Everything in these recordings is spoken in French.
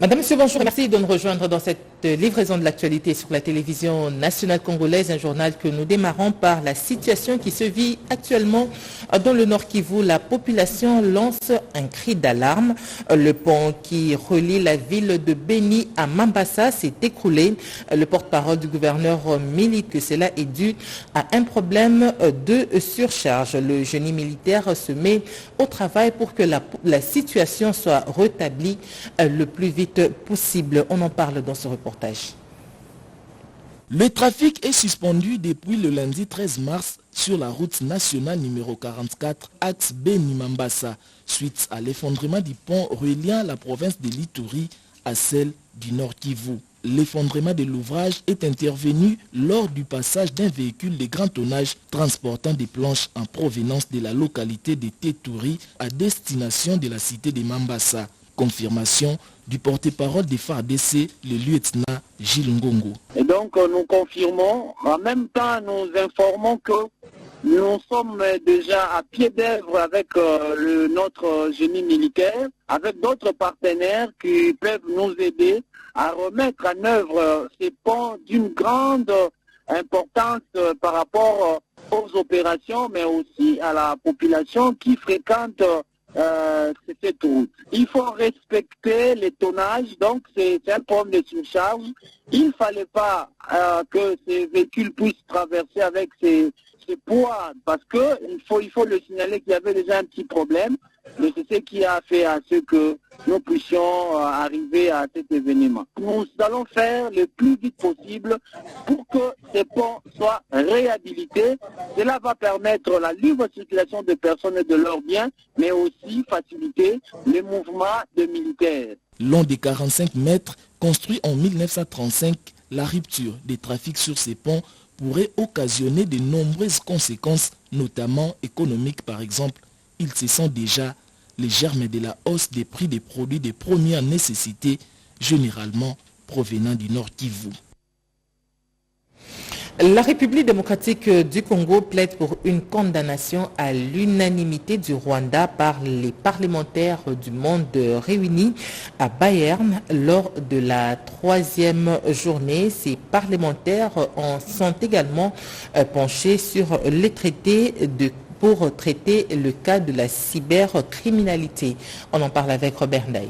Madame, Monsieur, bonjour. Merci de nous rejoindre dans cette livraison de l'actualité sur la télévision nationale congolaise, un journal que nous démarrons par la situation qui se vit actuellement dans le Nord Kivu. La population lance un cri d'alarme. Le pont qui relie la ville de Beni à Mambasa s'est écroulé. Le porte-parole du gouverneur milite que cela est dû à un problème de surcharge. Le génie militaire se met au travail pour que la situation soit rétablie le plus vite possible. On en parle dans ce reportage. Le trafic est suspendu depuis le lundi 13 mars sur la route nationale numéro 44, axe Beni-Mambasa, suite à l'effondrement du pont reliant la province de l'Ituri à celle du Nord Kivu. L'effondrement de l'ouvrage est intervenu lors du passage d'un véhicule de grand tonnage transportant des planches en provenance de la localité de Tétouri à destination de la cité de Mambasa. Confirmation du porte-parole des FARDC, le lieutenant Gilles Ngongo. Et donc nous confirmons, en même temps nous informons que nous sommes déjà à pied d'œuvre avec notre génie militaire, avec d'autres partenaires qui peuvent nous aider à remettre en œuvre ces ponts d'une grande importance par rapport aux opérations, mais aussi à la population qui fréquente cette route. Il faut respecter les tonnages, donc c'est un problème de surcharge. Il ne fallait pas que ces véhicules puissent traverser avec ces poids, parce que il faut le signaler qu'il y avait déjà un petit problème, mais c'est ce qui a fait à ce que nous puissions arriver à cet événement. Nous allons faire le plus vite possible pour que ces ponts soient réhabilités. Cela va permettre la libre circulation des personnes et de leurs biens, mais aussi faciliter les mouvements des militaires. Long de 45 mètres, construit en 1935, la rupture des trafics sur ces ponts pourrait occasionner de nombreuses conséquences, notamment économiques par exemple. Il se sent déjà les germes de la hausse des prix des produits de première nécessité, généralement provenant du Nord Kivu. La République démocratique du Congo plaide pour une condamnation à l'unanimité du Rwanda par les parlementaires du monde réunis à Bayern lors de la 3e journée. Ces parlementaires en sont également penchés sur les traités pour traiter le cas de la cybercriminalité. On en parle avec Robert Ndaye.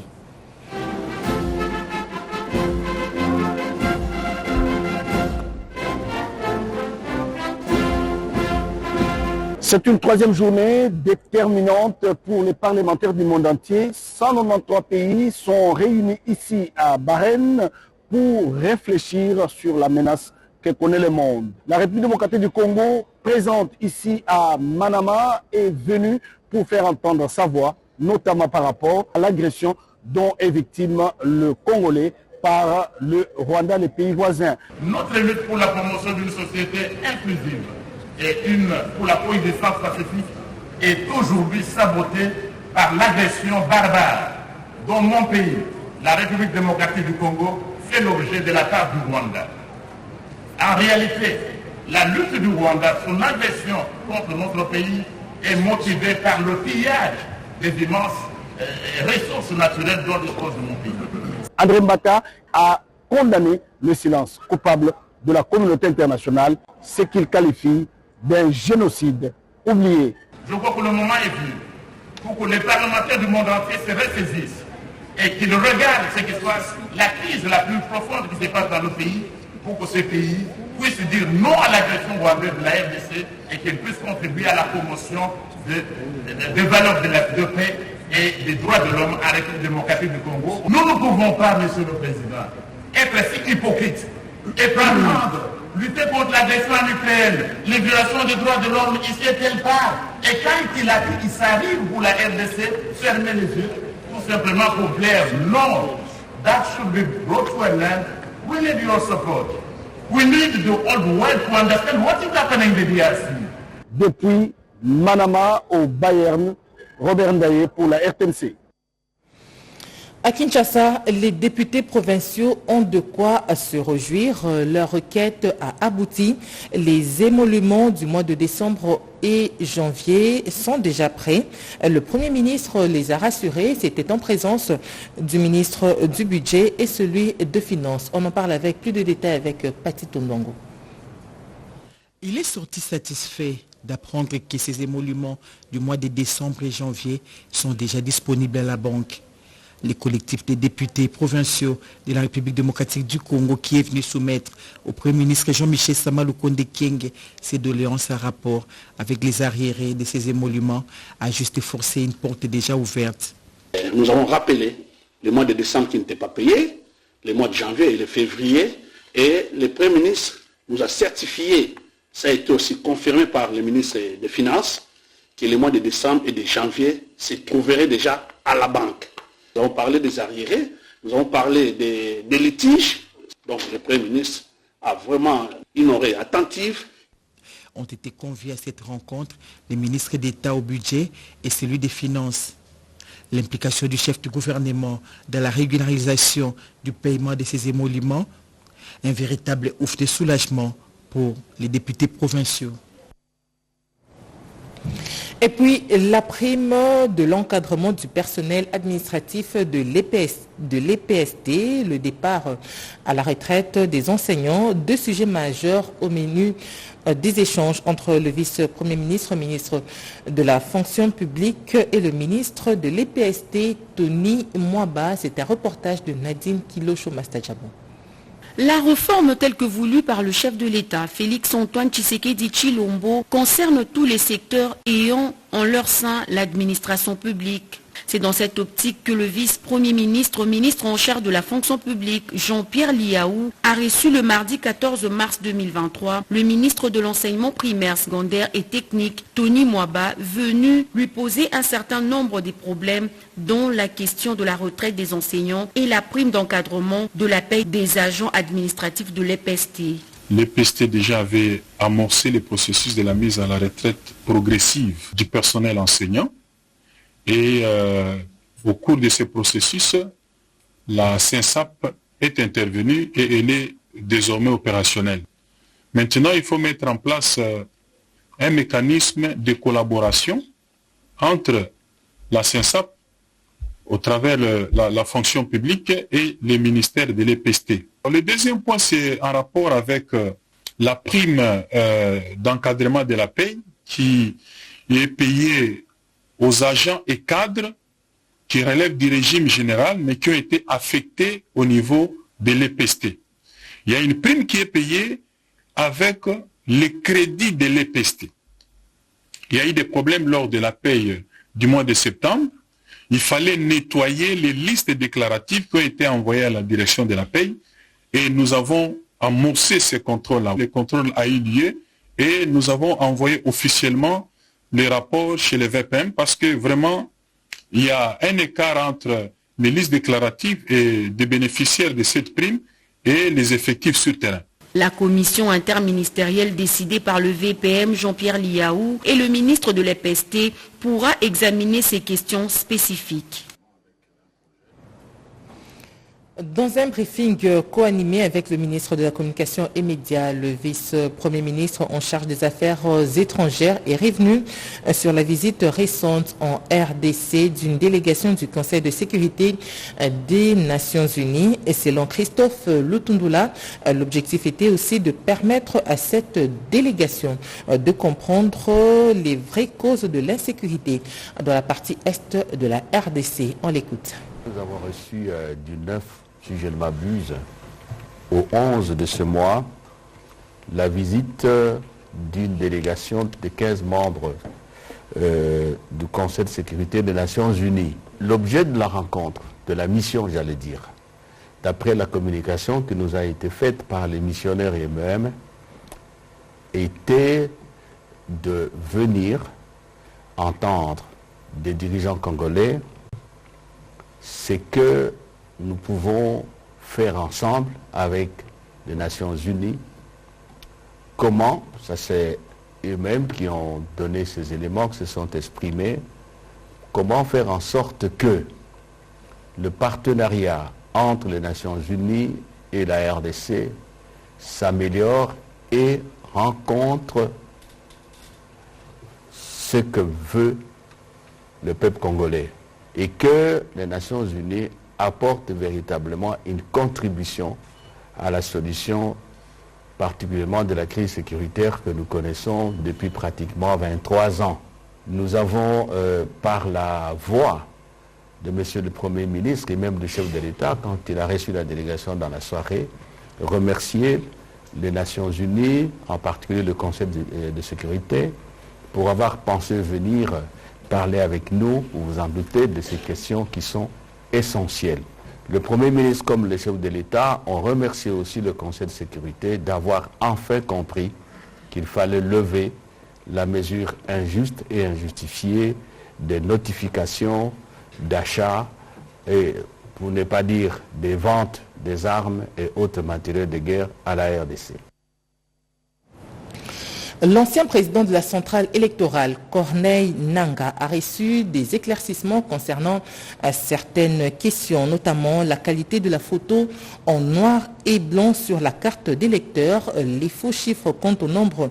C'est une 3e journée déterminante pour les parlementaires du monde entier. 193 pays sont réunis ici à Bahreïn pour réfléchir sur la menace que connaît le monde. La République démocratique du Congo, présente ici à Manama, est venue pour faire entendre sa voix, notamment par rapport à l'agression dont est victime le Congolais par le Rwanda, les pays voisins. Notre lutte pour la promotion d'une société inclusive et pour la coexistence pacifique est aujourd'hui sabotée par l'agression barbare dont mon pays, la République démocratique du Congo, fait l'objet de la part du Rwanda. En réalité, la lutte du Rwanda, son agression contre notre pays est motivée par le pillage des immenses ressources naturelles dont dispose mon pays. André Mbata a condamné le silence coupable de la communauté internationale, ce qu'il qualifie d'un génocide oublié. Je crois que le moment est venu pour que les parlementaires du monde entier se ressaisissent et qu'ils regardent ce qui se passe, la crise la plus profonde qui se passe dans le pays, pour que ce pays puisse dire non à l'agression rwandaise de la RDC et qu'il puisse contribuer à la promotion des valeurs de paix et des droits de l'homme en République démocratique du Congo. Nous ne pouvons pas, Monsieur le Président, être si hypocrites et prétendre lutter contre l'agression nucléaire, les violations des droits de l'homme ici et telle part. Et quand il a dit qu'il s'arrive pour la RDC, fermer les yeux, tout simplement pour plaire. Non, that should be brought to an end. We need your support. We need the whole world to understand what is happening in the DRC. Depuis Manama au Bayern, Robert Ndaye pour la RTNC. À Kinshasa, les députés provinciaux ont de quoi se réjouir. Leur requête a abouti. Les émoluments du mois de décembre et janvier sont déjà prêts. Le Premier ministre les a rassurés. C'était en présence du ministre du Budget et celui de Finances. On en parle avec plus de détails avec Pati Tondongo. Il est sorti satisfait d'apprendre que ces émoluments du mois de décembre et janvier sont déjà disponibles à la banque. Les collectifs des députés provinciaux de la République démocratique du Congo qui est venu soumettre au Premier ministre Jean-Michel Sama Lukonde Kyenge ses doléances à rapport avec les arriérés de ces émoluments a juste forcé une porte déjà ouverte. Nous avons rappelé le mois de décembre qui n'était pas payé, les mois de janvier et de février, et le Premier ministre nous a certifié, ça a été aussi confirmé par le ministre des Finances, que les mois de décembre et de janvier se trouveraient déjà à la banque. Nous avons parlé des arriérés, nous avons parlé des litiges. Donc le Premier ministre a vraiment une oreille attentive. Ont été conviés à cette rencontre les ministres d'État au budget et celui des Finances. L'implication du chef du gouvernement dans la régularisation du paiement de ces émoluments, un véritable ouf de soulagement pour les députés provinciaux. Et puis, la prime de l'encadrement du personnel administratif de l'EPST, le départ à la retraite des enseignants, deux sujets majeurs au menu des échanges entre le vice-premier ministre, ministre de la fonction publique et le ministre de l'EPST, Tony Mwaba. C'est un reportage de Nadine Kilosho-Mastajabon. La réforme telle que voulue par le chef de l'État, Félix-Antoine Tshisekedi Tshilombo, concerne tous les secteurs ayant en leur sein l'administration publique. C'est dans cette optique que le vice-premier ministre, ministre en charge de la fonction publique, Jean-Pierre Liaou, a reçu le mardi 14 mars 2023 le ministre de l'enseignement primaire, secondaire et technique, Tony Mwaba, venu lui poser un certain nombre de problèmes, dont la question de la retraite des enseignants et la prime d'encadrement de la paie des agents administratifs de l'EPST. L'EPST déjà avait amorcé le processus de la mise à la retraite progressive du personnel enseignant. Et au cours de ce processus, la CINSAP est intervenue et elle est désormais opérationnelle. Maintenant, il faut mettre en place un mécanisme de collaboration entre la CINSAP, au travers la fonction publique et les ministères de l'EPST. Le deuxième point, c'est en rapport avec la prime d'encadrement de la paie qui est payée aux agents et cadres qui relèvent du régime général mais qui ont été affectés au niveau de l'EPST. Il y a une prime qui est payée avec les crédits de l'EPST. Il y a eu des problèmes lors de la paie du mois de septembre. Il fallait nettoyer les listes déclaratives qui ont été envoyées à la direction de la paie et nous avons amorcé ces contrôles-là. Le contrôle a eu lieu et nous avons envoyé officiellement les rapports chez les VPM parce que vraiment, il y a un écart entre les listes déclaratives et des bénéficiaires de cette prime et les effectifs sur terrain. La commission interministérielle décidée par le VPM Jean-Pierre Liaou et le ministre de l'EPST pourra examiner ces questions spécifiques. Dans un briefing co-animé avec le ministre de la Communication et Médias, le vice-premier ministre en charge des affaires étrangères est revenu sur la visite récente en RDC d'une délégation du Conseil de sécurité des Nations Unies. Et selon Christophe Lutundula, l'objectif était aussi de permettre à cette délégation de comprendre les vraies causes de l'insécurité dans la partie est de la RDC. On l'écoute. Nous avons reçu du 9, si je ne m'abuse, au 11 de ce mois, la visite d'une délégation de 15 membres du Conseil de sécurité des Nations Unies. L'objet de la rencontre, de la mission, j'allais dire, d'après la communication qui nous a été faite par les missionnaires eux-mêmes, était de venir entendre des dirigeants congolais ce que nous pouvons faire ensemble avec les Nations Unies. Comment, ça c'est eux-mêmes qui ont donné ces éléments, qui se sont exprimés, comment faire en sorte que le partenariat entre les Nations Unies et la RDC s'améliore et rencontre ce que veut le peuple congolais et que les Nations Unies apportent véritablement une contribution à la solution particulièrement de la crise sécuritaire que nous connaissons depuis pratiquement 23 ans. Nous avons, par la voix de M. le Premier ministre et même du chef de l'État, quand il a reçu la délégation dans la soirée, remercié les Nations Unies, en particulier le Conseil de sécurité, pour avoir pensé venir parler avec nous, vous vous en doutez, de ces questions qui sont essentielles. Le Premier ministre comme le chef de l'État ont remercié aussi le Conseil de sécurité d'avoir enfin compris qu'il fallait lever la mesure injuste et injustifiée des notifications d'achat et, pour ne pas dire, des ventes des armes et autres matériels de guerre à la RDC. L'ancien président de la centrale électorale, Corneille Nangaa, a reçu des éclaircissements concernant certaines questions, notamment la qualité de la photo en noir et blanc sur la carte d'électeur, les faux chiffres quant au nombre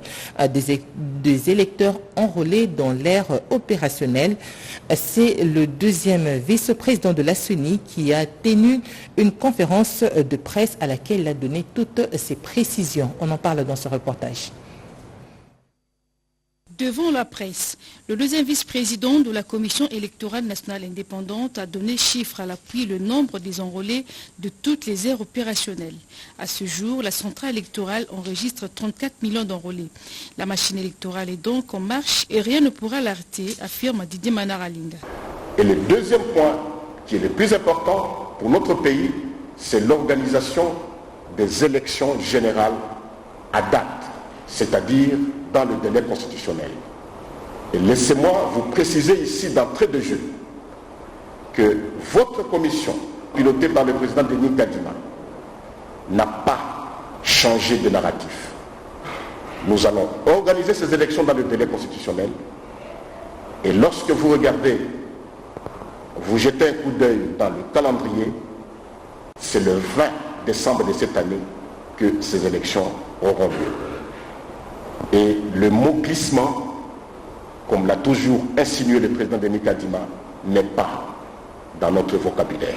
des électeurs enrôlés dans l'ère opérationnelle. C'est le deuxième vice-président de la CENI qui a tenu une conférence de presse à laquelle il a donné toutes ces précisions. On en parle dans ce reportage. Devant la presse, le deuxième vice-président de la Commission électorale nationale indépendante a donné chiffre à l'appui le nombre des enrôlés de toutes les aires opérationnelles. À ce jour, la centrale électorale enregistre 34 millions d'enrôlés. La machine électorale est donc en marche et rien ne pourra l'arrêter, affirme Didier Manara-Linga. Et le deuxième point, qui est le plus important pour notre pays, c'est l'organisation des élections générales à date, c'est-à-dire dans le délai constitutionnel. Et laissez-moi vous préciser ici d'entrée de jeu que votre commission, pilotée par le président Denis Kadima, n'a pas changé de narratif. Nous allons organiser ces élections dans le délai constitutionnel et lorsque vous regardez, vous jetez un coup d'œil dans le calendrier, c'est le 20 décembre de cette année que ces élections auront lieu. Et le mot glissement, comme l'a toujours insinué le président Denis Kadima, n'est pas dans notre vocabulaire.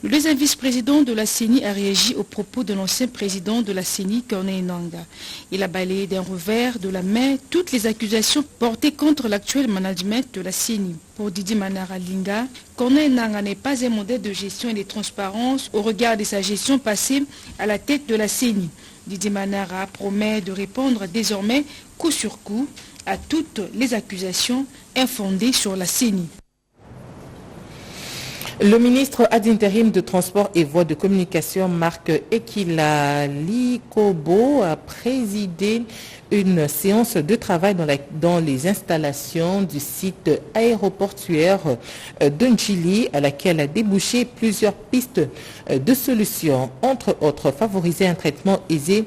Le deuxième vice-président de la CENI a réagi aux propos de l'ancien président de la CENI, Corneille Nangaa. Il a balayé d'un revers de la main toutes les accusations portées contre l'actuel management de la CENI. Pour Didier Manara-Linga, Corneille Nangaa n'est pas un modèle de gestion et de transparence au regard de sa gestion passée à la tête de la CENI. Didier Manara promet de répondre désormais coup sur coup à toutes les accusations infondées sur la CENI. Le ministre ad interim de Transport et Voies de Communication, Marc Ekila-Likobo, a présidé une séance de travail dans les installations du site aéroportuaire d'Ndjili, à laquelle a débouché plusieurs pistes de solutions, entre autres favoriser un traitement aisé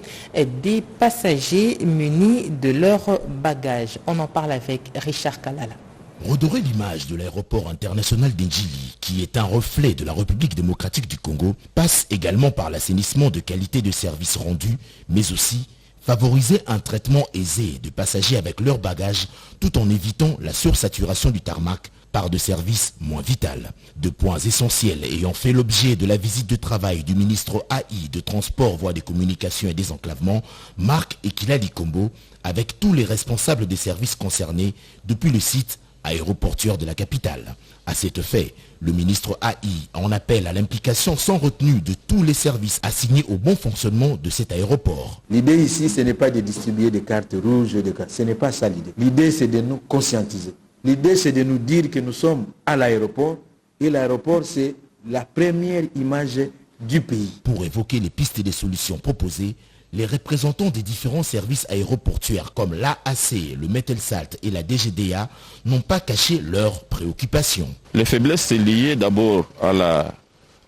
des passagers munis de leurs bagages. On en parle avec Richard Kalala. Redorer l'image de l'aéroport international d'Ndjili, qui est un reflet de la République démocratique du Congo, passe également par l'assainissement de qualité de services rendus, mais aussi favoriser un traitement aisé de passagers avec leurs bagages, tout en évitant la sursaturation du tarmac par de services moins vitaux. Deux points essentiels ayant fait l'objet de la visite de travail du ministre AI de Transport, Voies des Communications et Désenclavement, Marc Ekila-Likobo, avec tous les responsables des services concernés depuis le site aéroportuaire de la capitale. À cet fait, le ministre AI en appelle à l'implication sans retenue de tous les services assignés au bon fonctionnement de cet aéroport. L'idée ici, ce n'est pas de distribuer des cartes rouges, ce n'est pas ça l'idée. L'idée, c'est de nous conscientiser. L'idée, c'est de nous dire que nous sommes à l'aéroport et l'aéroport, c'est la première image du pays. Pour évoquer les pistes et les solutions proposées, les représentants des différents services aéroportuaires comme l'AAC, le Metelsalt et la DGDA n'ont pas caché leurs préoccupations. Les faiblesses, c'est lié d'abord à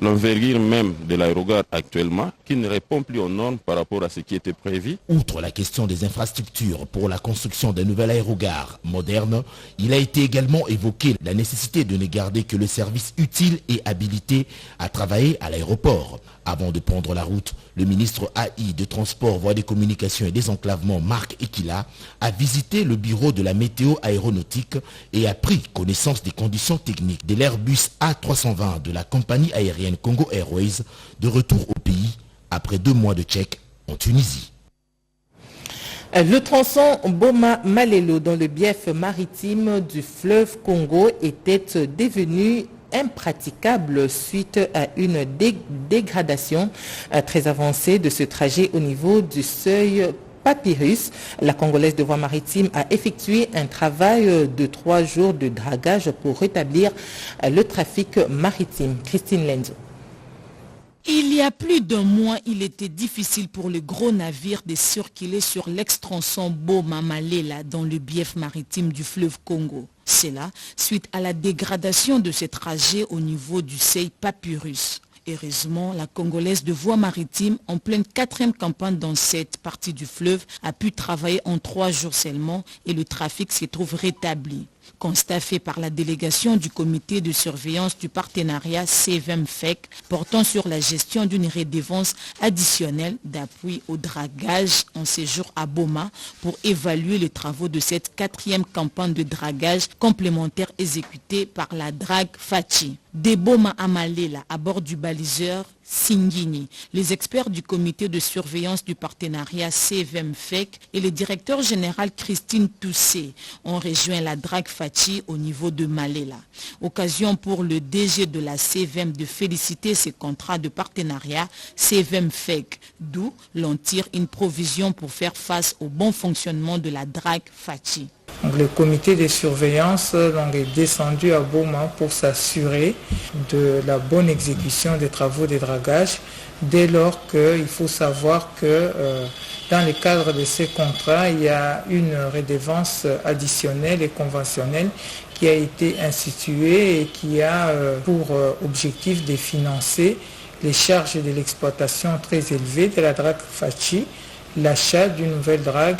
l'envergure même de l'aérogare actuellement, qui ne répond plus aux normes par rapport à ce qui était prévu. Outre la question des infrastructures pour la construction d'un nouvel aérogare moderne, il a été également évoqué la nécessité de ne garder que le service utile et habilité à travailler à l'aéroport. Avant de prendre la route, le ministre AI de Transport, Voies des Communications et Désenclavement, Marc Ekila, a visité le bureau de la météo aéronautique et a pris connaissance des conditions techniques de l'Airbus A320 de la compagnie aérienne Congo Airways, de retour au pays après 2 mois de check en Tunisie. Le tronçon Boma-Malelo dans le bief maritime du fleuve Congo était devenu impraticable suite à une dégradation très avancée de ce trajet au niveau du seuil Papyrus. La Congolaise de Voies Maritimes a effectué un travail de 3 jours de dragage pour rétablir le trafic maritime. Christine Lenzo. Il y a plus d'un mois, il était difficile pour le gros navire de circuler sur l'ex-tronçon Boma-Malela dans le bief maritime du fleuve Congo. C'est là, suite à la dégradation de ce trajet au niveau du seuil Papyrus. Heureusement, la Congolaise de Voies Maritimes, en pleine 4e campagne dans cette partie du fleuve, a pu travailler en 3 jours seulement et le trafic se trouve rétabli. Constat fait par la délégation du comité de surveillance du partenariat CVM-FEC portant sur la gestion d'une redevance additionnelle d'appui au dragage en séjour à Boma pour évaluer les travaux de cette 4e campagne de dragage complémentaire exécutée par la drague Fachi. De Boma à Malela à bord du baliseur Singini, les experts du comité de surveillance du partenariat CVM-FEC et le directeur général Christine Toussé ont rejoint la drague Fachi au niveau de Malela. Occasion pour le DG de la CVM de féliciter ses contrats de partenariat CVM-FEC, d'où l'on tire une provision pour faire face au bon fonctionnement de la drague Fachi. Donc, le comité de surveillance est descendu à Boma pour s'assurer de la bonne exécution des travaux de dragage, dès lors qu'il faut savoir que dans le cadre de ces contrats, il y a une redevance additionnelle et conventionnelle qui a été instituée et qui a pour objectif de financer les charges de l'exploitation très élevées de la drague Fachi, l'achat d'une nouvelle drague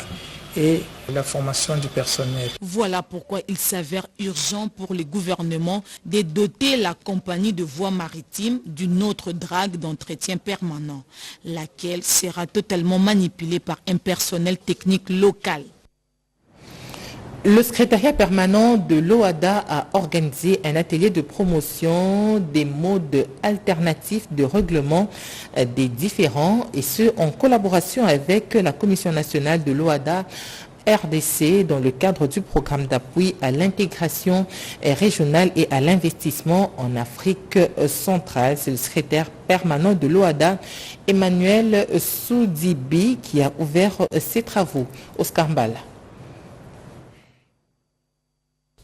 et la formation du personnel. Voilà pourquoi il s'avère urgent pour le gouvernement de doter la compagnie de voies maritimes d'une autre drague d'entretien permanent, laquelle sera totalement manipulée par un personnel technique local. Le secrétariat permanent de l'OADA a organisé un atelier de promotion des modes alternatifs de règlement des différends, et ce en collaboration avec la Commission nationale de l'OADA RDC dans le cadre du programme d'appui à l'intégration régionale et à l'investissement en Afrique centrale. C'est le secrétaire permanent de l'OADA, Emmanuel Soudibi, qui a ouvert ses travaux. Oscar Mbala.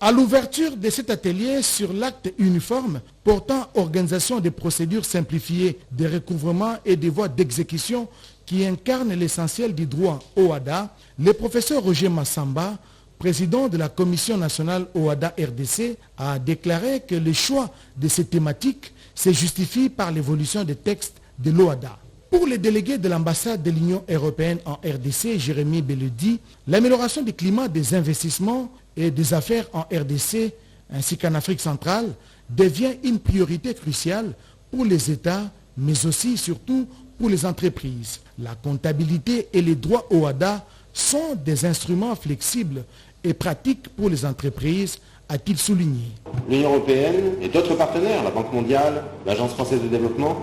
À l'ouverture de cet atelier sur l'acte uniforme portant organisation des procédures simplifiées de recouvrement et des voies d'exécution qui incarnent l'essentiel du droit OADA, le professeur Roger Massamba, président de la Commission nationale OADA RDC, a déclaré que le choix de ces thématiques se justifie par l'évolution des textes de l'OADA. Pour les délégués de l'ambassade de l'Union européenne en RDC, Jérémy Beledi, l'amélioration du climat des investissements et des affaires en RDC ainsi qu'en Afrique centrale devient une priorité cruciale pour les États, mais aussi surtout pour les entreprises. La comptabilité et les droits OADA sont des instruments flexibles et pratiques pour les entreprises, a-t-il souligné. L'Union européenne et d'autres partenaires, la Banque mondiale, l'Agence française de développement,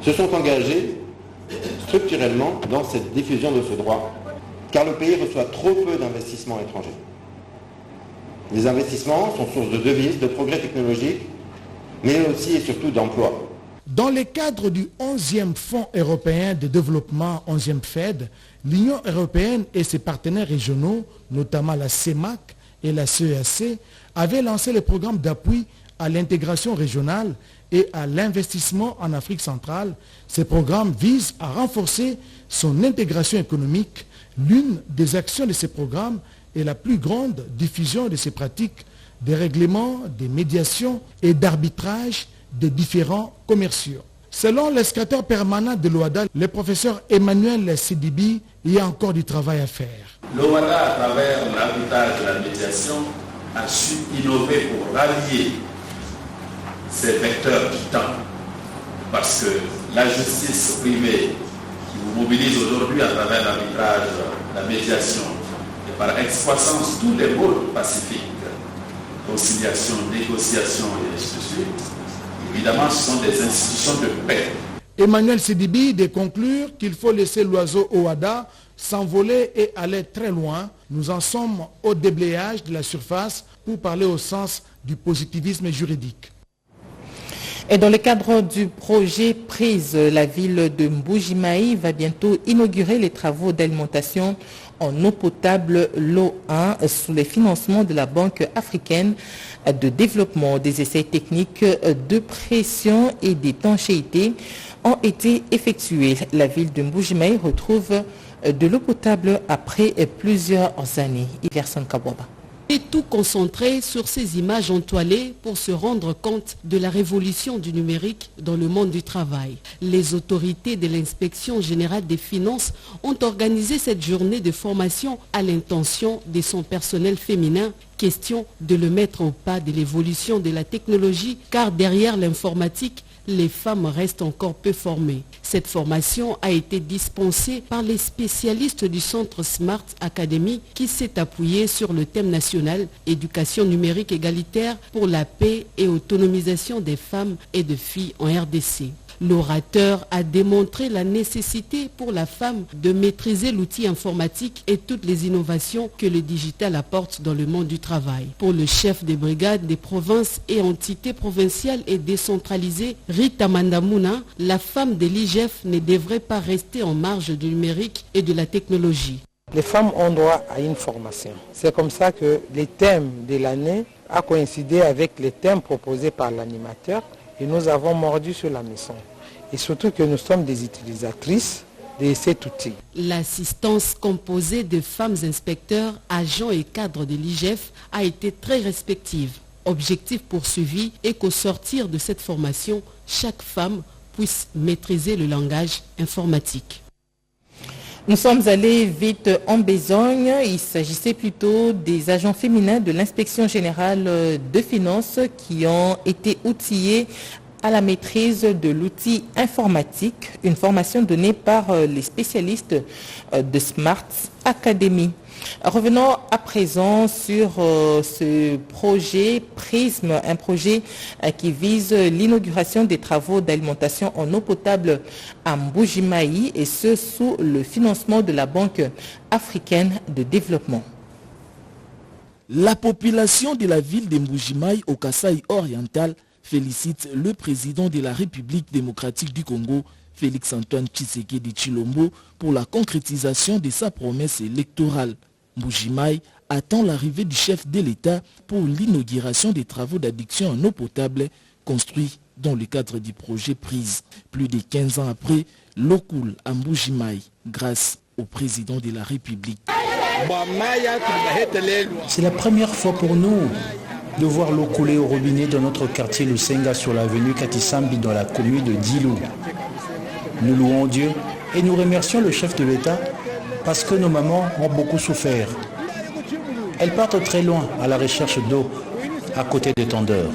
se sont engagés structurellement dans cette diffusion de ce droit, car le pays reçoit trop peu d'investissements étrangers. Les investissements sont source de devises, de progrès technologiques, mais aussi et surtout d'emplois. Dans le cadre du 11e Fonds européen de développement, 11e FED, l'Union européenne et ses partenaires régionaux, notamment la CEMAC et la CEAC, avaient lancé le programme d'appui à l'intégration régionale et à l'investissement en Afrique centrale. Ces programmes visent à renforcer son intégration économique. L'une des actions de ces programmes est la plus grande diffusion de ces pratiques, des règlements, des médiations et d'arbitrage des différents commerciaux. Selon le secrétaire permanent de l'OADA, le professeur Emmanuel Sidibi, il y a encore du travail à faire. L'OADA, à travers l'arbitrage de la médiation, a su innover pour rallier ces vecteurs du temps. Parce que la justice privée qui vous mobilise aujourd'hui à travers l'arbitrage, la médiation, et par excroissance tous les rôles pacifiques, conciliation, négociation et ainsi de suite, évidemment ce sont des institutions de paix. Emmanuel Sidibi de conclure qu'il faut laisser l'oiseau OADA s'envoler et aller très loin. Nous en sommes au déblayage de la surface pour parler au sens du positivisme juridique. Et dans le cadre du projet PRISE, la ville de Mbuji-Mayi va bientôt inaugurer les travaux d'alimentation en eau potable, l'eau 1, sous les financements de la Banque africaine de développement. Des essais techniques de pression et d'étanchéité ont été effectués. La ville de Mbuji-Mayi retrouve de l'eau potable après plusieurs années. Iverson Kabwaba. Et tout concentré sur ces images entoilées pour se rendre compte de la révolution du numérique dans le monde du travail. Les autorités de l'Inspection générale des finances ont organisé cette journée de formation à l'intention de son personnel féminin. Question de le mettre au pas de l'évolution de la technologie, car derrière l'informatique, les femmes restent encore peu formées. Cette formation a été dispensée par les spécialistes du Centre Smart Academy qui s'est appuyé sur le thème national « Éducation numérique égalitaire pour la paix et autonomisation des femmes et de filles en RDC ». L'orateur a démontré la nécessité pour la femme de maîtriser l'outil informatique et toutes les innovations que le digital apporte dans le monde du travail. Pour le chef des brigades des provinces et entités provinciales et décentralisées, Rita Mandamuna, la femme de l'IGF ne devrait pas rester en marge du numérique et de la technologie. Les femmes ont droit à une formation. C'est comme ça que les thèmes de l'année a coïncidé avec les thèmes proposés par l'animateur et nous avons mordu sur la maison. Et surtout que nous sommes des utilisatrices de cet outil. L'assistance composée de femmes inspecteurs, agents et cadres de l'IGF a été très respective. Objectif poursuivi est qu'au sortir de cette formation, chaque femme puisse maîtriser le langage informatique. Nous sommes allés vite en besogne. Il s'agissait plutôt des agents féminins de l'Inspection générale de finances qui ont été outillés à la maîtrise de l'outil informatique, une formation donnée par les spécialistes de Smart Academy. Revenons à présent sur ce projet PRISM, un projet qui vise l'inauguration des travaux d'alimentation en eau potable à Mbuji-Mayi et ce sous le financement de la Banque africaine de développement. La population de la ville de Mbuji-Mayi au Kasaï oriental félicite le président de la République démocratique du Congo, Félix-Antoine Tshisekedi Tshilombo, pour la concrétisation de sa promesse électorale. Mbuji-Mayi attend l'arrivée du chef de l'État pour l'inauguration des travaux d'adduction en eau potable construits dans le cadre du projet PRISE. Plus de 15 ans après, l'eau coule à Mbuji-Mayi grâce au président de la République. C'est la première fois pour nous de voir l'eau couler au robinet dans notre quartier Le Senga sur l'avenue Katisambi dans la commune de Dilou. Nous louons Dieu et nous remercions le chef de l'État parce que nos mamans ont beaucoup souffert. Elles partent très loin à la recherche d'eau à côté des tondeurs.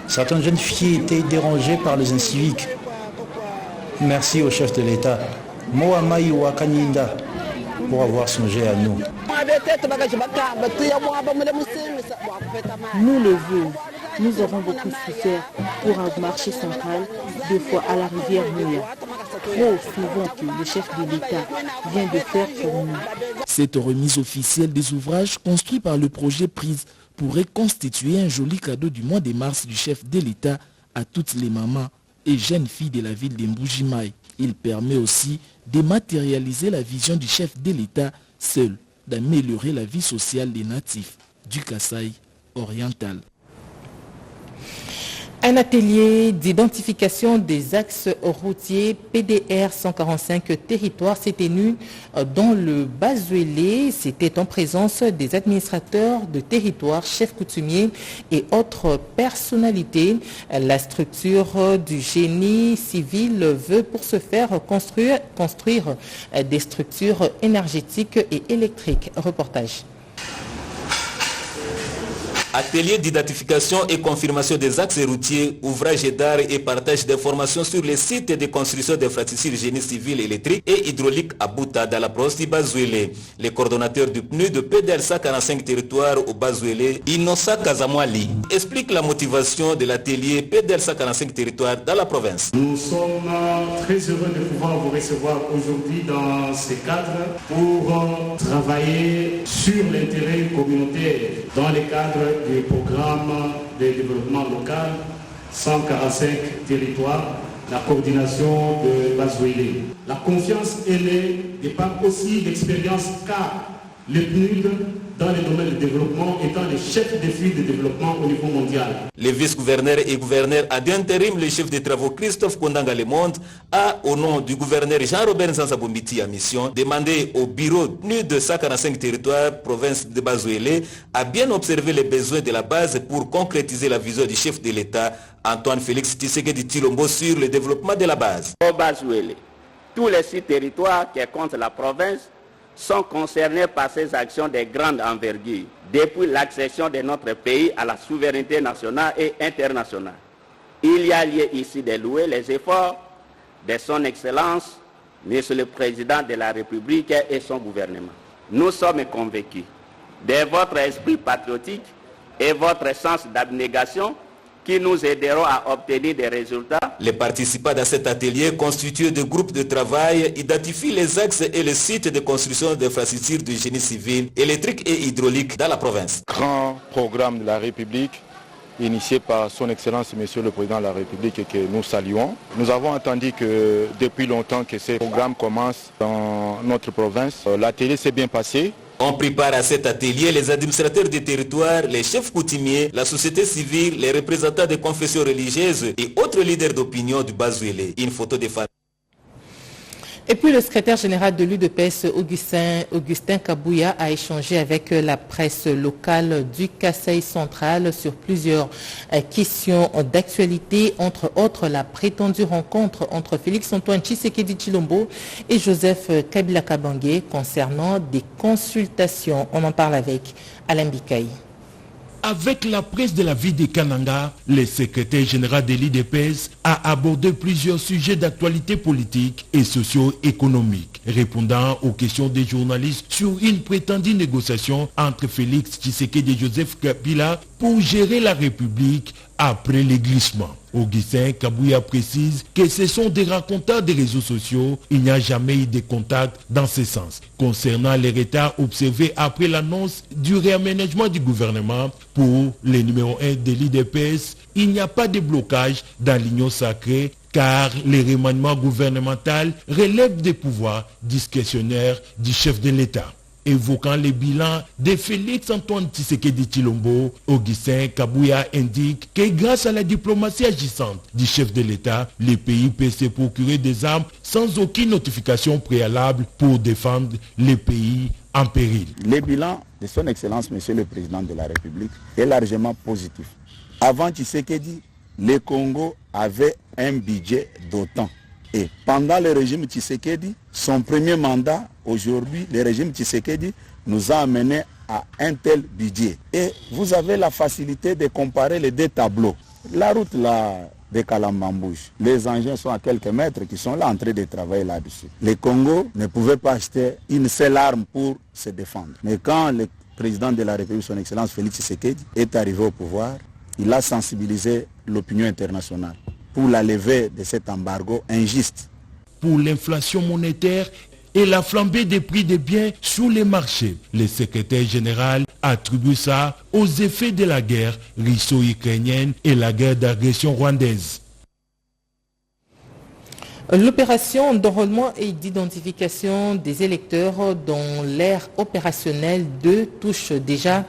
Certaines jeunes filles étaient dérangées par les inciviques. Merci au chef de l'État, Mohamed Wakanyinda, pour avoir songé à nous. Nous les vieux, nous avons beaucoup souffert pour un marché central, deux fois à la rivière Mouya. Trop souvent que le chef de l'État vient de faire pour nous. Cette remise officielle des ouvrages construits par le projet PRISE pourrait constituer un joli cadeau du mois de mars du chef de l'État à toutes les mamans et jeunes filles de la ville de Mbuji-Mayi. Il permet aussi de matérialiser la vision du chef de l'État seul d'améliorer la vie sociale des natifs du Kasaï oriental. Un atelier d'identification des axes routiers PDR 145 territoires s'est tenu dans le Bazuélé. C'était en présence des administrateurs de territoire, chefs coutumiers et autres personnalités. La structure du génie civil veut pour ce faire construire des structures énergétiques et électriques. Reportage. Atelier d'identification et confirmation des axes routiers, ouvrage d'art et partage d'informations sur les sites de construction d'infrastructures génie civil électrique et hydraulique à Bouta dans la province du Bazuélé. Le coordonnateur du PNU de PDR 145 territoires au Bazuélé, Inosa Kazamwali, explique la motivation de l'atelier PDR 145 territoires dans la province. Nous sommes très heureux de pouvoir vous recevoir aujourd'hui dans ce cadre pour travailler sur l'intérêt communautaire dans le cadre du programme de développement local 145 territoires, la coordination de Bazuélé. La confiance est née et par aussi l'expérience qu'a le PNUD dans le domaine du développement étant le chef de file de développement au niveau mondial. Le vice-gouverneur et gouverneur ad intérim, le chef de travaux Christophe Kondanga Lemonde, a, au nom du gouverneur Jean-Robert Nzanzabombiti à mission, demandé au bureau PNUD de 145 territoires, province de Bazuélé, à bien observer les besoins de la base pour concrétiser la vision du chef de l'État, Antoine Félix Tshisekedi Tshilombo, sur le développement de la base. Au Bazuélé, tous les 6 territoires qui comptent la province sont concernés par ces actions de grande envergure depuis l'accession de notre pays à la souveraineté nationale et internationale. Il y a lieu ici de louer les efforts de son Excellence, Monsieur le Président de la République et son gouvernement. Nous sommes convaincus de votre esprit patriotique et votre sens d'abnégation qui nous aideront à obtenir des résultats. Les participants dans cet atelier constitués de groupes de travail identifient les axes et les sites de construction d'infrastructures de génie civil, électrique et hydraulique dans la province. Grand programme de la République initié par son Excellence Monsieur le Président de la République et que nous saluons. Nous avons entendu que depuis longtemps que ces programmes commencent dans notre province. L'atelier s'est bien passé. On prépare à cet atelier les administrateurs des territoires, les chefs coutumiers, la société civile, les représentants des confessions religieuses et autres leaders d'opinion du Bazuélé. Une photo des femmes. Et puis le secrétaire général de l'UDPS, Augustin Kabouya, a échangé avec la presse locale du Kasaï central sur plusieurs questions d'actualité, entre autres la prétendue rencontre entre Félix-Antoine Tshisekedi Tshilombo et Joseph Kabila Kabange concernant des consultations. On en parle avec Alain Bikaï. Avec la presse de la ville de Kananga, le secrétaire général de l'IDPS a abordé plusieurs sujets d'actualité politique et socio-économique, répondant aux questions des journalistes sur une prétendue négociation entre Félix Tshisekedi et Joseph Kabila pour gérer la République après les glissements. Augustin Kabouya précise que ce sont des raconteurs des réseaux sociaux. Il n'y a jamais eu de contact dans ce sens. Concernant les retards observés après l'annonce du réaménagement du gouvernement pour le numéro 1 de l'IDPS, il n'y a pas de blocage dans l'union sacrée car le remaniement gouvernemental relève des pouvoirs discrétionnaires du chef de l'État. Évoquant les bilans de Félix-Antoine Tshisekedi Tshilombo, Augustin Kabouya indique que grâce à la diplomatie agissante du chef de l'État, le pays peut se procurer des armes sans aucune notification préalable pour défendre le pays en péril. Le bilan de son Excellence, Monsieur le Président de la République, est largement positif. Avant Tshisekedi, le Congo avait un budget d'OTAN. Et pendant le régime Tshisekedi, son premier mandat, aujourd'hui, le régime Tshisekedi nous a amené à un tel budget. Et vous avez la facilité de comparer les deux tableaux. La route là de Kalambambouche, les engins sont à quelques mètres qui sont là en train de travailler là-dessus. Le Congo ne pouvait pas acheter une seule arme pour se défendre. Mais quand le président de la République, son Excellence Félix Tshisekedi, est arrivé au pouvoir, il a sensibilisé l'opinion internationale pour la levée de cet embargo injuste. Pour l'inflation monétaire et la flambée des prix des biens sur les marchés, le secrétaire général attribue ça aux effets de la guerre russo-ukrainienne et la guerre d'agression rwandaise. L'opération d'enrôlement et d'identification des électeurs dans l'ère opérationnelle 2 touche déjà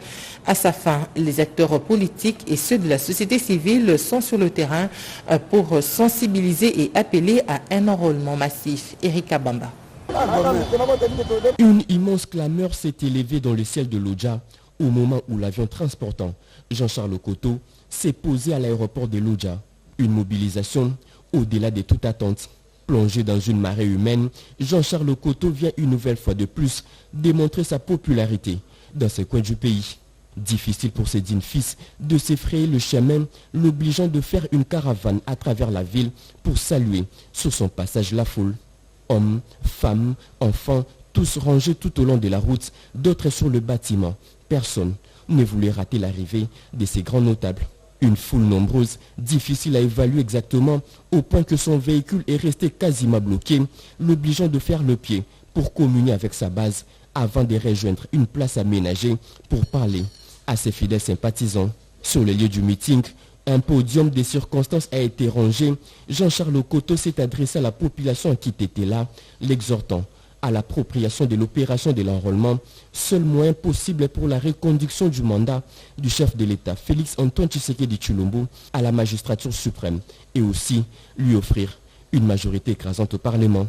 à sa fin. Les acteurs politiques et ceux de la société civile sont sur le terrain pour sensibiliser et appeler à un enrôlement massif. Erika Bamba. Une immense clameur s'est élevée dans le ciel de Lodja au moment où l'avion transportant Jean-Charles Koto s'est posé à l'aéroport de Lodja. Une mobilisation au-delà de toute attente. Plongé dans une marée humaine, Jean-Charles Koto vient une nouvelle fois de plus démontrer sa popularité dans ce coin du pays. Difficile pour ses dignes fils de s'effrayer le chemin, l'obligeant de faire une caravane à travers la ville pour saluer sur son passage la foule. Hommes, femmes, enfants, tous rangés tout au long de la route, d'autres sur le bâtiment. Personne ne voulait rater l'arrivée de ces grands notables. Une foule nombreuse, difficile à évaluer exactement, au point que son véhicule est resté quasiment bloqué, l'obligeant de faire le pied pour communier avec sa base avant de rejoindre une place aménagée pour parler à ses fidèles sympathisants. Sur le lieu du meeting, un podium de circonstances a été rangé. Jean-Charles Koto s'est adressé à la population qui était là, l'exhortant à l'appropriation de l'opération de l'enrôlement, seul moyen possible pour la reconduction du mandat du chef de l'État, Félix Antoine Tshisekedi Tshilombo, à la magistrature suprême, et aussi lui offrir une majorité écrasante au Parlement.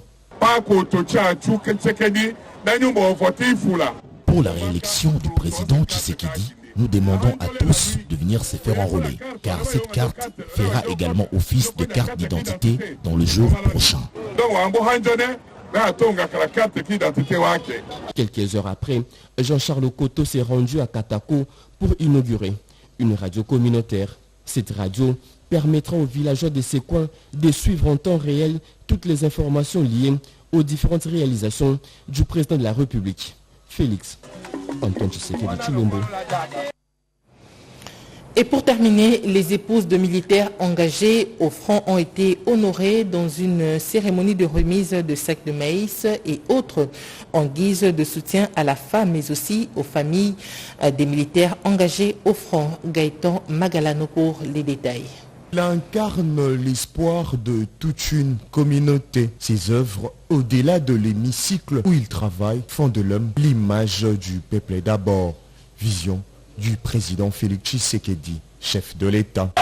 Pour la réélection du président Tshisekedi, nous demandons à tous de venir se faire enrôler, car cette carte fera également office de carte d'identité dans le jour prochain. Quelques heures après, Jean-Charles Koto s'est rendu à Katako pour inaugurer une radio communautaire. Cette radio permettra aux villageois de ces coins de suivre en temps réel toutes les informations liées aux différentes réalisations du président de la République, Félix Antoine Tshisekedi Tshilombo. Et pour terminer, les épouses de militaires engagés au front ont été honorées dans une cérémonie de remise de sacs de maïs et autres en guise de soutien à la femme, mais aussi aux familles des militaires engagés au front. Gaëtan Magalano pour les détails. Il incarne l'espoir de toute une communauté. Ses œuvres, au-delà de l'hémicycle où il travaille, font de l'homme l'image du peuple d'abord. Vision du président Félix Tshisekedi, chef de l'État.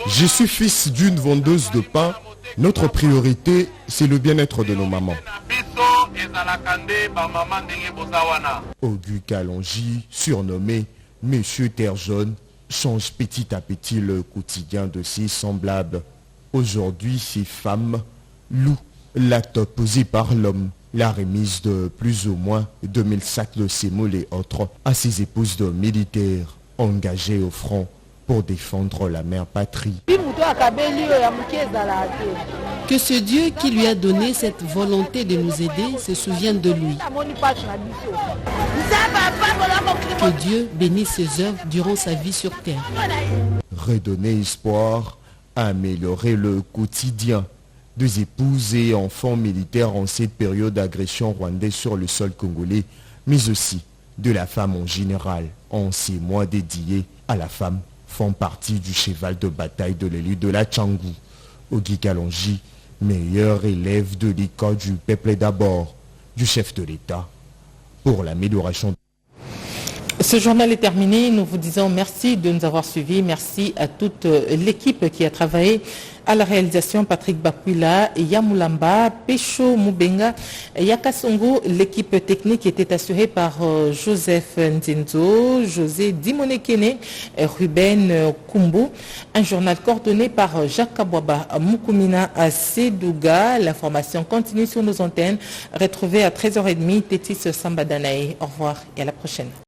Je suis fils d'une vendeuse de pain. Notre priorité, c'est le bien-être de nos mamans. Auguste Kalonji, surnommé Monsieur Terre Jaune, change petit à petit le quotidien de ses semblables. Aujourd'hui, ces femmes louent l'acte posé par l'homme, la remise de plus ou moins 2000 sacs de sémoule et autres à ses épouses de militaires engagées au front pour défendre la mère patrie. Que ce Dieu qui lui a donné cette volonté de nous aider se souvienne de lui. Que Dieu bénisse ses œuvres durant sa vie sur terre. Redonner espoir, améliorer le quotidien des épouses et enfants militaires en cette période d'agression rwandaise sur le sol congolais, mais aussi de la femme en général, en ces mois dédiés à la femme, font partie du cheval de bataille de l'élu de la Tchangou. Auguste Kalonji, meilleur élève de l'école du peuple d'abord, du chef de l'État, pour l'amélioration. Ce journal est terminé. Nous vous disons merci de nous avoir suivis. Merci à toute l'équipe qui a travaillé à la réalisation. Patrick Bakwila, Yamulamba, Pecho Mubenga, Yakasongo. L'équipe technique était assurée par Joseph Nzenzo, José Dimonekene, Ruben Kumbu. Un journal coordonné par Jacques Kabwaba, Mukumina Sedouga. L'information continue sur nos antennes. Retrouvez à 13h30 Tétis Sambadanaï. Au revoir et à la prochaine.